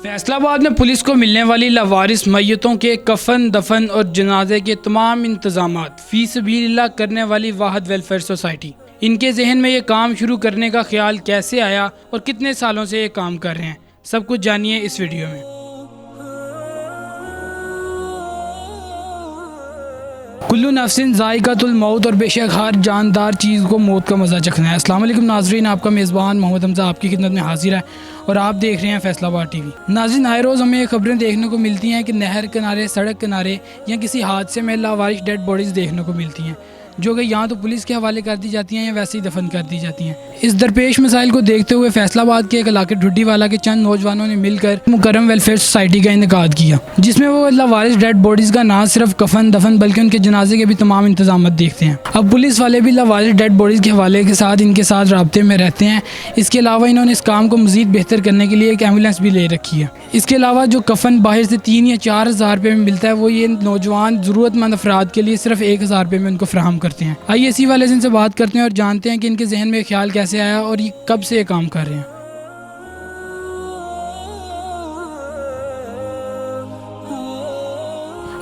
फैसलाबाद में पुलिस को मिलने वाली लावारिस मैयतों के कफन, दफन और जनाजे के तमाम इंतजामात फी सबीलिल्लाह करने वाली वाहद वेलफेयर सोसाइटी। इनके जहन में ये काम शुरू करने का ख्याल कैसे आया और कितने सालों से ये काम कर रहे हैं, सब कुछ जानिए इस वीडियो में। कुल्लू नफ्सिन ज़ाइक़ातुल मौत और बेशक हर जानदार चीज़ को मौत का मज़ा चखना है। अस्सलाम वालेकुम नाज़रीन, आपका मेज़बान मोहम्मद हमज़ा आपकी खिदमत में हाजिर है और आप देख रहे हैं फैसलाबाद टीवी। नाज़रीन, आए रोज़ हमें खबरें देखने को मिलती हैं कि नहर किनारे, सड़क किनारे या किसी हादसे में लावारिस डेड बॉडीज़ देखने को मिलती हैं, जो कि यहाँ तो पुलिस के हवाले कर दी जाती हैं या वैसे ही दफन कर दी जाती हैं। इस दरपेश मसाइल को देखते हुए फैसलाबाद के एक इलाके ढुड्डीवाला के चंद नौजवानों ने मिलकर मुकर्रम वेलफेयर सोसाइटी का इनेकाद किया, जिसमें वो लावारिस डेड बॉडीज़ का ना सिर्फ कफन दफन बल्कि उनके जनाजे के भी तमाम इंतजाम देखते हैं। अब पुलिस वाले भी लावारिस डेड बॉडीज़ के हवाले के साथ इनके साथ राब्ते में रहते हैं। इसके अलावा इन्होंने इस काम को मज़ीद बेहतर करने के लिए एक एम्बुलेंस भी ले रखी है। इसके अलावा जो कफन बाहर से 3 या 4 हज़ार रुपये में मिलता है, वो ये नौजवान ज़रूरतमंद अफराद के लिए सिर्फ 1 हज़ार रुपये में उनको फराहम करते हैं। आइए इसी वाले से इनसे बात करते हैं और जानते हैं कि इनके जहन में ख्याल कैसे आया और ये कब से ये काम कर रहे हैं।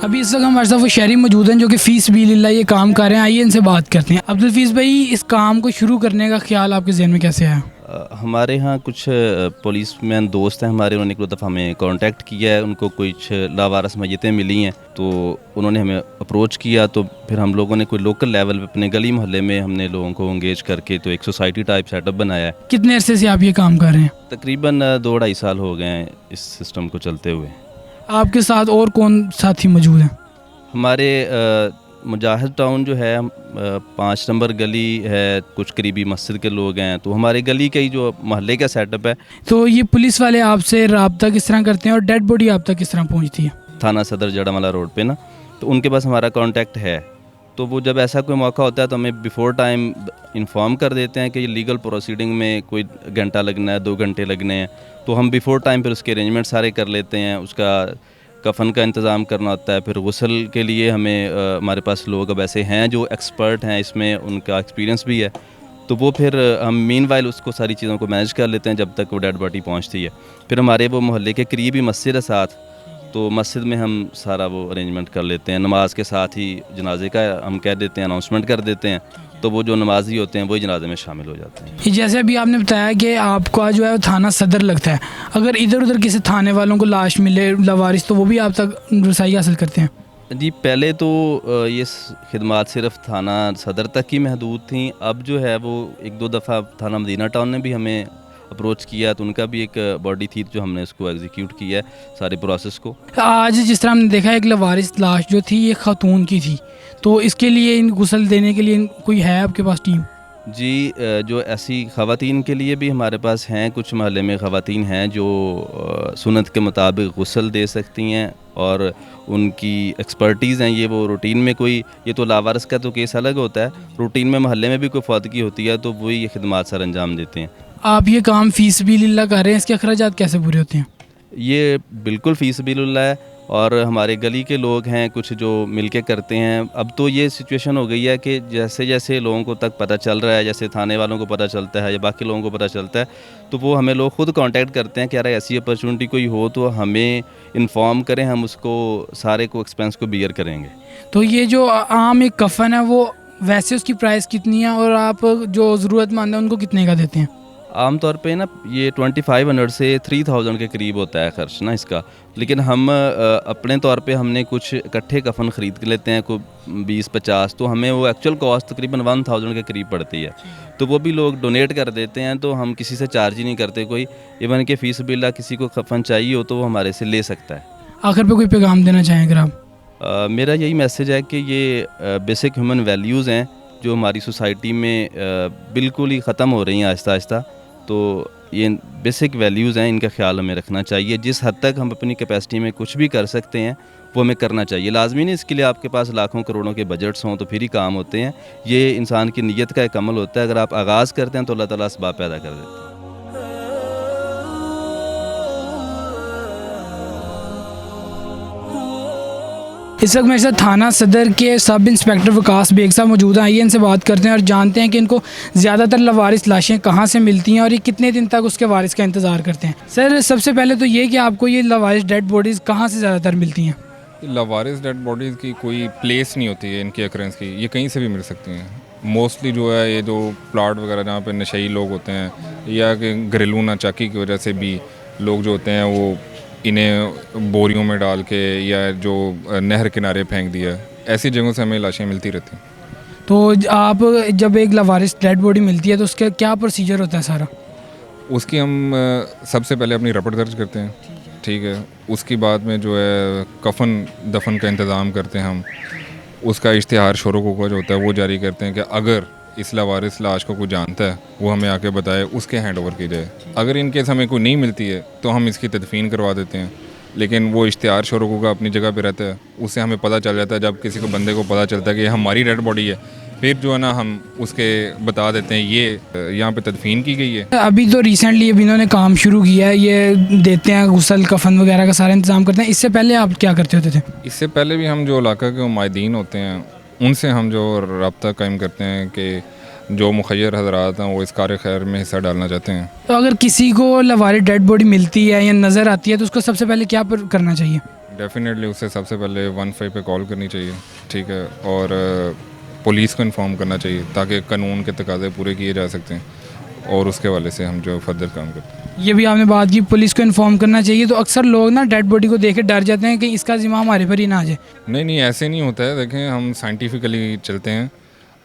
अभी इस वक्त हमारे साथ वो शहरी मौजूद हैं जो कि फ़ी सबीलिल्लाह ये काम कर रहे हैं। आइए इनसे बात करते हैं। अब्दुल हफीज़ भाई, इस काम को शुरू करने का ख्याल आपके जहन में कैसे आया? हमारे यहाँ कुछ पुलिसमैन दोस्त हैं हमारे, उन्होंने एक दफ़ा हमें कांटेक्ट किया है। उनको कुछ लावारिस मैयतें मिली हैं तो उन्होंने हमें अप्रोच किया। तो फिर हम लोगों ने कोई लोकल लेवल पे अपने गली मोहल्ले में हमने लोगों को एंगेज करके तो एक सोसाइटी टाइप सेटअप बनाया है। कितने अरसे से आप ये काम कर रहे हैं? तकरीबन 2-2.5 साल हो गए हैं इस सिस्टम को चलते हुए। आपके साथ और कौन साथी मौजूद हैं? हमारे मुजाहिद टाउन जो है 5 नंबर गली है, कुछ करीबी मस्जिद के लोग हैं, तो हमारे गली का ही जो मोहल्ले का सेटअप है। तो ये पुलिस वाले आपसे रब्ता किस तरह करते हैं और डेड बॉडी आप तक किस तरह पहुंचती है? थाना सदर जड़ामाला रोड पे ना, तो उनके पास हमारा कांटेक्ट है। तो वो जब ऐसा कोई मौका होता है तो हमें बिफोर टाइम इन्फॉर्म कर देते हैं कि ये लीगल प्रोसीडिंग में कोई घंटा लगना है, 2 घंटे लगने हैं। तो हम बिफोर टाइम फिर उसके अरेंजमेंट सारे कर लेते हैं। उसका कफ़न का इंतज़ाम करना होता है, फिर गुस्ल के लिए हमें हमारे पास लोग अब ऐसे हैं जो एक्सपर्ट हैं, इसमें उनका एक्सपीरियंस भी है। तो वो फिर हम मीनवाइल उसको सारी चीज़ों को मैनेज कर लेते हैं जब तक वो डेड बॉडी पहुंचती है। फिर हमारे वो मोहल्ले के करीबी मस्जिद है साथ, तो मस्जिद में हम सारा वो अरेंजमेंट कर लेते हैं। नमाज के साथ ही जनाजे का हम कह देते हैं, अनाउंसमेंट कर देते हैं, तो वो जो नमाजी होते हैं वही जनाजे में शामिल हो जाते हैं। जैसे अभी आपने बताया कि आपका जो है वो थाना सदर लगता है, अगर इधर उधर किसी थाने वालों को लाश मिले लावारिस, तो वो भी आप तक रसाई हासिल करते हैं? जी, पहले तो ये खिदमात सिर्फ थाना सदर तक ही महदूद थी। अब जो है वो 1-2 दफ़ा थाना मदीना टाउन ने भी हमें अप्रोच किया, तो उनका भी एक बॉडी थी जो हमने उसको एग्जीक्यूट किया है सारे प्रोसेस को। आज जिस तरह हमने देखा एक लावारिस लाश जो थी ये खातून की थी, तो इसके लिए इन गुस्ल देने के लिए कोई है आपके पास टीम? जी, जो ऐसी ख़वातीन के लिए भी हमारे पास हैं, कुछ महल्ले में ख़वातीन हैं जो सुन्नत के मुताबिक गुस्ल दे सकती हैं और उनकी एक्सपर्टीज़ हैं। ये वो रूटीन में कोई, ये तो लावारिस का तो केस अलग होता है, रूटीन में महल्ले में भी कोई फौतगी होती है तो वही ये खिदमात सर अंजाम देते हैं। आप ये काम फ़ी सबीलिल्लाह कर रहे हैं, इसके अखराजात कैसे पूरे होते हैं? ये बिल्कुल फ़ी सबीलिल्लाह है और हमारे गली के लोग हैं कुछ जो मिलके करते हैं। अब तो ये सिचुएशन हो गई है कि जैसे जैसे लोगों को तक पता चल रहा है, जैसे थाने वालों को पता चलता है या बाकी लोगों को पता चलता है, तो वो हमें लोग खुद कांटेक्ट करते हैं कि यार ऐसी अपॉर्चुनिटी कोई हो तो हमें इन्फॉर्म करें, हम उसको सारे को एक्सपेंस को बियर करेंगे। तो ये जो आम एक कफन है वो वैसे उसकी प्राइस कितनी है और आप जो ज़रूरतमंद है उनको कितने का देते हैं? आम तौर पे ना ये 2500 से 3000 के करीब होता है खर्च ना इसका, लेकिन हम अपने तौर पे हमने कुछ इकट्ठे कफन ख़रीद के लेते हैं, कोई 20-50, तो हमें वो एक्चुअल कॉस्ट तकरीबन 1000 के करीब पड़ती है। तो वो भी लोग डोनेट कर देते हैं, तो हम किसी से चार्ज ही नहीं करते कोई। इवन के फ़ी सबीलिल्लाह किसी को कफन चाहिए हो तो वो हमारे से ले सकता है। आखिर पे कोई पैगाम देना चाहें अगर आप? मेरा यही मैसेज है कि ये बेसिक ह्यूमन वैल्यूज़ हैं जो हमारी सोसाइटी में बिल्कुल ही ख़त्म हो रही हैं आहिस्ता आहिस्ता। तो ये बेसिक वैल्यूज़ हैं, इनका ख्याल हमें रखना चाहिए। जिस हद तक हम अपनी कैपेसिटी में कुछ भी कर सकते हैं वो हमें करना चाहिए। लाजमी नहीं इसके लिए आपके पास लाखों करोड़ों के बजट्स हों तो फिर ही काम होते हैं। ये इंसान की नीयत का एक अमल होता है। अगर आप आगाज़ करते हैं तो अल्लाह ताला असबाब पैदा कर देते हैं। इस वक्त मेरे साथ थाना सदर के सब इंस्पेक्टर वकास बेग साहब मौजूद हैं। आइए इनसे बात करते हैं और जानते हैं कि इनको ज़्यादातर लवारिस लाशें कहाँ से मिलती हैं और ये कितने दिन तक उसके वारिस का इंतज़ार करते हैं। सर सबसे पहले तो ये कि आपको ये लवारिस डेड बॉडीज़ कहाँ से ज़्यादातर मिलती हैं? लावारिस डेड बॉडीज़ की कोई प्लेस नहीं होती है इनकी अक्रेंस की, ये कहीं से भी मिल सकती हैं। मोस्टली जो है ये जो प्लाट वगैरह जहाँ पे नशई लोग होते हैं या कि घरेलू नाचाकी की वजह से भी लोग जो होते हैं वो इन्हें बोरियों में डाल के या जो नहर किनारे फेंक दिया, ऐसी जगहों से हमें लाशें मिलती रहती हैं। तो आप जब एक लवारिस डेड बॉडी मिलती है तो उसका क्या प्रोसीजर होता है सारा? उसकी हम सबसे पहले अपनी रिपोर्ट दर्ज करते हैं, ठीक है। उसके बाद में जो है कफन दफन का इंतज़ाम करते हैं हम। उसका इश्तिहार शोरों को जो होता है वो जारी करते हैं कि अगर इस लावारिस लाश को कोई जानता है वो हमें आके बताए, उसके हैंड ओवर की जाए। अगर इन केस हमें कोई नहीं मिलती है तो हम इसकी तदफीन करवा देते हैं, लेकिन वो इश्तिहार शोरों का अपनी जगह पे रहता है। उससे हमें पता चल जाता है, जब किसी को बंदे को पता चलता है कि हमारी डेड बॉडी है, फिर जो है ना हम उसके बता देते हैं ये यहाँ पे तदफीन की गई है। अभी तो रिसेंटली अभी इन्होंने काम शुरू किया है, ये देते हैं गुसल कफन वगैरह का सारा इंतज़ाम करते हैं। इससे पहले आप क्या करते होते थे? इससे पहले भी हम जो इलाका के माहिदीन होते हैं उनसे हम जो रब्ता कायम करते हैं कि जो मुखय्यर हजरात हैं वो इस कार खैर में हिस्सा डालना चाहते हैं। तो अगर किसी को लवारिस डेड बॉडी मिलती है या नज़र आती है तो उसको सबसे पहले क्या करना चाहिए? डेफिनेटली उससे सबसे पहले 15 पे कॉल करनी चाहिए, ठीक है, और पुलिस को इन्फॉर्म करना चाहिए ताकि कानून के तकाज़े पूरे किए जा सकते हैं और उसके वाले से हम जो फर्दर काम करते हैं। ये भी आपने बात की पुलिस को इन्फॉर्म करना चाहिए, तो अक्सर लोग ना डेड बॉडी को देख के डर जाते हैं कि इसका जिम्मा हमारे पर ही ना आ जाए। नहीं, ऐसे नहीं होता है। देखें, हम साइंटिफिकली चलते हैं।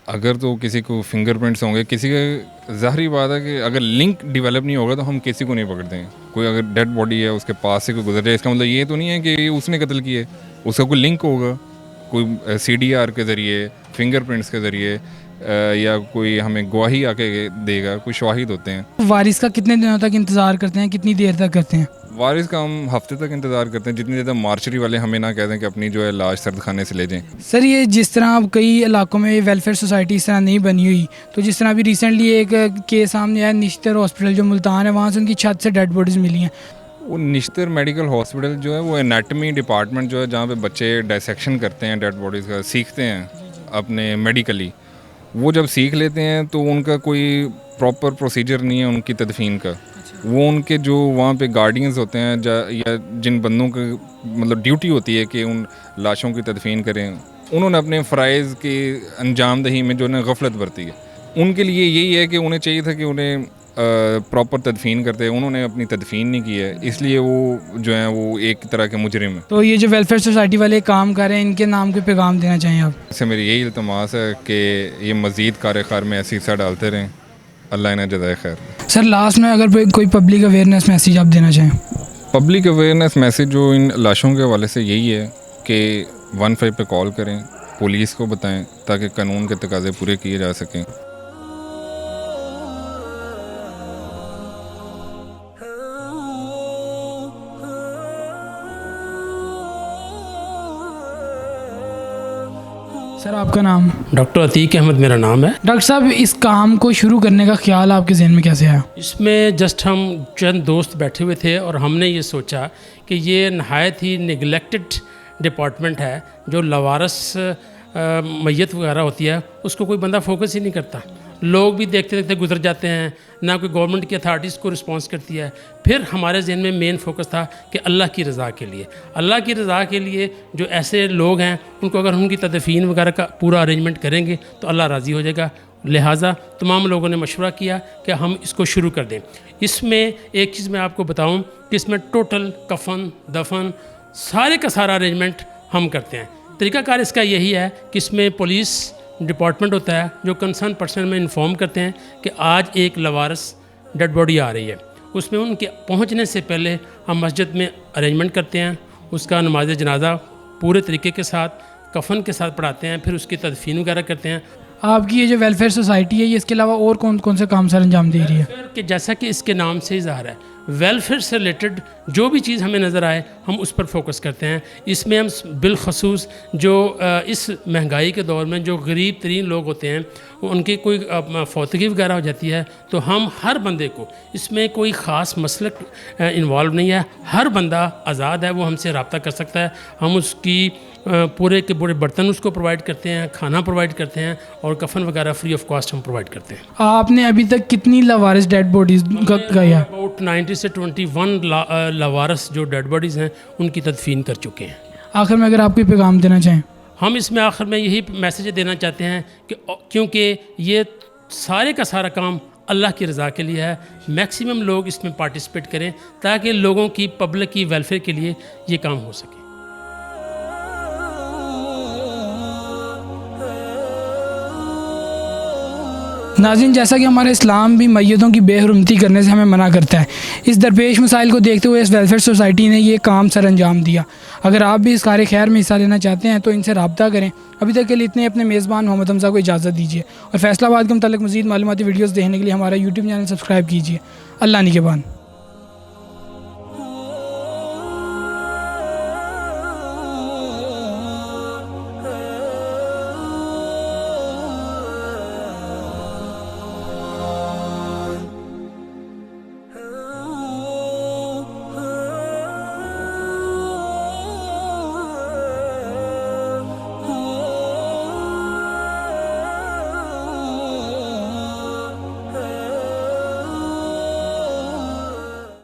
अगर तो किसी को फिंगरप्रिंट्स होंगे, किसी के ज़ाहिरी बात है कि अगर लिंक डेवलप नहीं होगा तो हम किसी को नहीं पकड़ते हैं। कोई अगर डेड बॉडी है उसके पास से कोई गुजर जाए, इसका मतलब ये तो नहीं है कि उसने कत्ल किया है, उसका कोई लिंक होगा, कोई CDR के ज़रिए, फिंगरप्रिंट्स के ज़रिए या कोई हमें गवाही आके देगा, कोई शवाहिद होते हैं। वारिस का कितने दिनों तक इंतज़ार करते हैं, कितनी देर तक करते हैं? वारिस का हम हफ्ते तक इंतज़ार करते हैं, जितनी देर तक मार्चरी वाले हमें ना कह दें कि अपनी जो है लाश सर्द खाने से ले जाएं। सर ये जिस तरह अब कई इलाकों में वेलफेयर सोसाइटी इस तरह नहीं बनी हुई, तो जिस तरह अभी रिसेंटली एक केस सामने आया निश्तर हॉस्पिटल जो मुल्तान है, वहाँ से उनकी छत से डेड बॉडीज़ मिली हैं। वो निश्तर मेडिकल हॉस्पिटल जो है वो एनाटमी डिपार्टमेंट जो है जहाँ पे बच्चे डायसेक्शन करते हैं डेड बॉडीज़ का, सीखते हैं अपने मेडिकली। वो जब सीख लेते हैं तो उनका कोई प्रॉपर प्रोसीजर नहीं है उनकी तदफीन का। वो उनके जो वहाँ पे गार्डियंस होते हैं या जिन बंदों की मतलब ड्यूटी होती है कि उन लाशों की तदफीन करें, उन्होंने अपने फ़राइज़ की अंजामदही में जो है गफलत बरती है। उनके लिए यही है कि उन्हें चाहिए था कि उन्हें प्रॉपर तदफीन करते हैं, उन्होंने अपनी तदफीन नहीं की है, इसलिए वो जो है वो एक तरह के मुजरिम है। तो ये जो वेलफेयर सोसाइटी वाले काम कर रहे हैं, इनके नाम के पैगाम देना चाहिए आप? इससे मेरी यही इल्तमास है कि ये मज़ीद कार में ऐसी हिस्सा डालते रहें। अल्लाह इन्हें जज़ाए खैर। सर लास्ट में अगर कोई पब्लिक अवेयरनेस मैसेज आप देना चाहें? पब्लिक अवेयरनेस मैसेज जो इन लाशों के हवाले से यही है कि 15 पे कॉल करें, पुलिस को बताएं ताकि कानून के तकाज़े पूरे किए जा सकें। सर आपका नाम? डॉक्टर अतीक अहमद मेरा नाम है। डॉक्टर साहब इस काम को शुरू करने का ख्याल आपके जहन में कैसे आया? इसमें जस्ट हम चंद दोस्त बैठे हुए थे और हमने ये सोचा कि ये नहायत ही निगलेक्टेड डिपार्टमेंट है, जो लवारस मैयत वगैरह होती है उसको कोई बंदा फोकस ही नहीं करता। लोग भी देखते देखते गुजर जाते हैं, ना कोई गवर्नमेंट की अथॉरिटीज़ को रिस्पॉन्स करती है। फिर हमारे जहन में मेन फोकस था कि अल्लाह की रज़ा के लिए, अल्लाह की रज़ा के लिए जो ऐसे लोग हैं उनको अगर उनकी तदफीन वगैरह का पूरा अरेंजमेंट करेंगे तो अल्लाह राज़ी हो जाएगा। लिहाजा तमाम लोगों ने मशवरा किया कि हम इसको शुरू कर दें। इसमें एक चीज़ मैं आपको बताऊं कि इसमें टोटल कफन दफन सारे का सारा अरेंजमेंट हम करते हैं। तरीक़ाकार इसका यही है कि इसमें पुलिस डिपार्टमेंट होता है जो कंसर्न पर्सन में इन्फॉर्म करते हैं कि आज एक लवारस डेड बॉडी आ रही है। उसमें उनके पहुंचने से पहले हम मस्जिद में अरेंजमेंट करते हैं, उसका नमाज जनाजा पूरे तरीके के साथ कफन के साथ पढ़ाते हैं, फिर उसकी तदफीन वगैरह करते हैं। आपकी ये जो वेलफेयर सोसाइटी है ये इसके अलावा और कौन कौन से काम सर अंजाम दे रही है? कि जैसा कि इसके नाम से ही ज़ाहिर है, वेलफेयर से रिलेटेड जो भी चीज़ हमें नज़र आए हम उस पर फोकस करते हैं। इसमें हम बिलखसूस जो इस महंगाई के दौर में जो गरीब तरीन लोग होते हैं उनकी कोई फौतगी वगैरह हो जाती है तो हम हर बंदे को, इसमें कोई ख़ास मसलक इन्वॉल्व नहीं है, हर बंदा आज़ाद है, वो हमसे रब्ता कर सकता है। हम उसकी पूरे के पूरे बर्तन उसको प्रोवाइड करते हैं, खाना प्रोवाइड करते हैं और कफन वगैरह फ्री ऑफ कॉस्ट हम प्रोवाइड करते हैं। आपने अभी तक कितनी लवारिस डेड बॉडीज़ का किया? अबाउट 90 से 21 लवारस जो डेड बॉडीज़ हैं उनकी तदफीन कर चुके हैं। आखिर में अगर आप कोई पैगाम देना चाहें? हम इसमें आखिर में यही मैसेज देना चाहते हैं कि क्योंकि ये सारे का सारा काम अल्लाह की रज़ा के लिए है, मैक्सिमम लोग इसमें पार्टिसिपेट करें ताकि लोगों की, पब्लिक की वेलफेयर के लिए ये काम हो सके। नाज़रीन, जैसा कि हमारा इस्लाम भी मैयतों की बेहरमती करने से हमें मना करता है, इस दरपेश मसाइल को देखते हुए इस वेलफेयर सोसाइटी ने ये काम सर अंजाम दिया। अगर आप भी इस कार्य खैर में हिस्सा लेना चाहते हैं तो इनसे रब्ता करें। अभी तक के लिए इतने, अपने मेज़बान मोहम्मद हमज़ा को इजाज़त दीजिए और फैसलाबाद के मुताल्लिक़ मज़ीद मालूमाती वीडियोज़ देखने के लिए हमारा यूट्यूब चैनल सब्सक्राइब कीजिए। अल्लाह निगहबान।